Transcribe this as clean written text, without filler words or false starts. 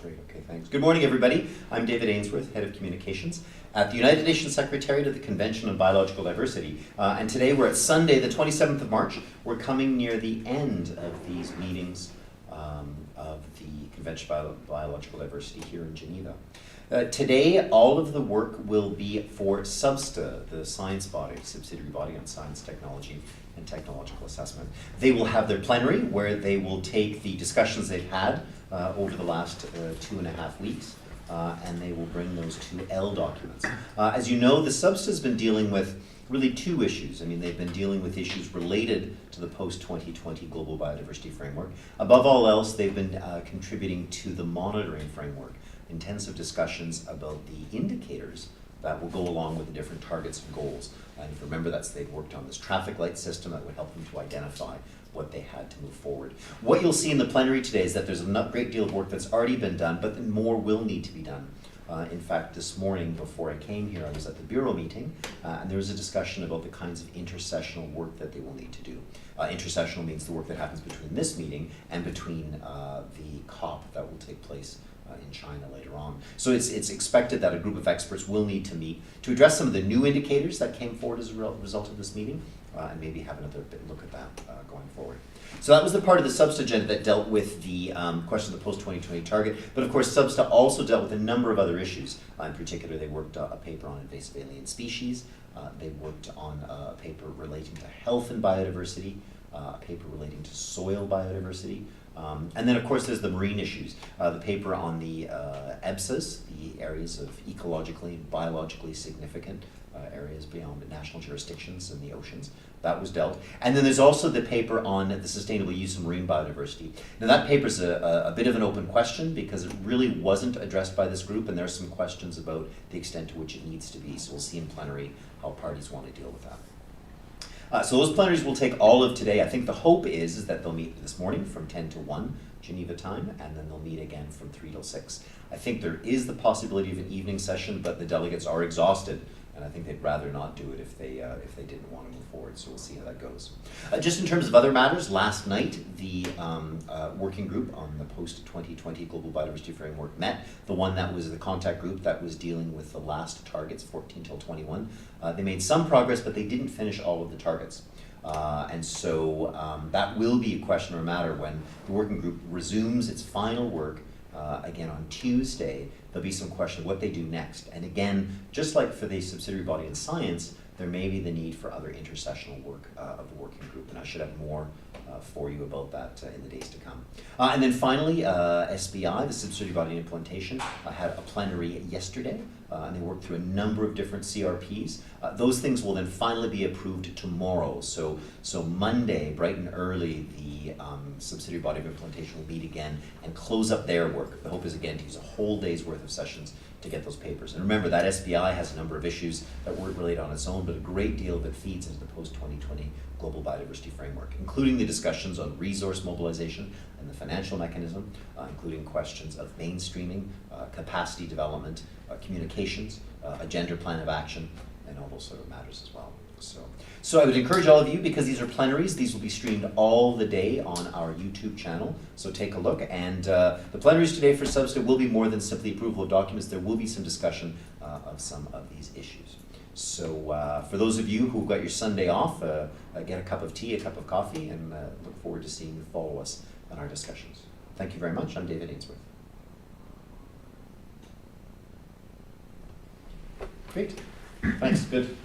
Great, okay, thanks. Good morning, everybody. I'm David Ainsworth, Head of Communications at the United Nations Secretariat of the Convention on Biological Diversity. And today we're at Sunday, the 27th of March. We're coming near the end of these meetings of the Convention on Biological Diversity here in Geneva. Today, all of the work will be for SBSTA, the science body, subsidiary body on science, technology, and technological assessment. They will have their plenary where they will take the discussions they've had over the last 2.5 weeks, and they will bring those 2L documents. As you know, the SBSTA has been dealing with really two issues. I mean, they've been dealing with issues related to the post-2020 Global Biodiversity Framework. Above all else, they've been contributing to the monitoring framework, intensive discussions about the indicators that will go along with the different targets and goals. And if you remember, they've worked on this traffic light system that would help them to identify what they had to move forward. What you'll see in the plenary today is that there's a great deal of work that's already been done, but then more will need to be done. In fact, this morning before I came here, I was at the Bureau meeting, and there was a discussion about the kinds of intersessional work that they will need to do. Intersessional means the work that happens between this meeting and between the COP that will take place in China later on. So it's expected that a group of experts will need to meet to address some of the new indicators that came forward as a result of this meeting, and maybe have another look at that going forward. So that was the part of the SBSTA agenda that dealt with the question of the post-2020 target, but of course SBSTA also dealt with a number of other issues. In particular, they worked a paper on invasive alien species, they worked on a paper relating to health and biodiversity, a paper relating to soil biodiversity, and then of course there's the marine issues. The paper on the EBSAs, the areas of ecologically and biologically significant areas beyond the national jurisdictions in the oceans, that was dealt. And then there's also the paper on the sustainable use of marine biodiversity. Now that paper's a bit of an open question because it really wasn't addressed by this group, and there are some questions about the extent to which it needs to be. So we'll see in plenary how parties want to deal with that. So those plenaries will take all of today. I think the hope is that they'll meet this morning from 10 to 1 Geneva time, and then they'll meet again from 3 till 6. I think there is the possibility of an evening session, but the delegates are exhausted, and I think they'd rather not do it if they didn't want to move forward, so we'll see how that goes. Just in terms of other matters, last night the working group on the post-2020 Global Biodiversity Framework met, the one that was the contact group that was dealing with the last targets, 14 till 21. They made some progress, but they didn't finish all of the targets. And so that will be a question or a matter when the working group resumes its final work again on Tuesday. There'll be some question of what they do next. And again, just like for the subsidiary body in science, there may be the need for other intersessional work of the working group, and I should have more for you about that in the days to come. And then finally, SBI, the subsidiary body in implementation, had a plenary yesterday, and they worked through a number of different CRPs. Those things will then finally be approved tomorrow. So Monday, bright and early, the subsidiary body of implementation will meet again and close up their work. The hope is again to use a whole day's worth of sessions to get those papers. And remember that SBI has a number of issues that weren't related on its own, but a great deal of it feeds into the post-2020 Global Biodiversity Framework, including the discussions on resource mobilization and the financial mechanism, including questions of mainstreaming, capacity development, communications, a gender plan of action, and all those sort of matters as well. So I would encourage all of you, because these are plenaries, these will be streamed all the day on our YouTube channel, so take a look. And the plenaries today for SBSTA will be more than simply approval of documents. There will be some discussion of some of these issues. So for those of you who've got your Sunday off, get a cup of tea, a cup of coffee, and look forward to seeing you follow us on our discussions. Thank you very much. I'm David Ainsworth. Great. Thanks. Good.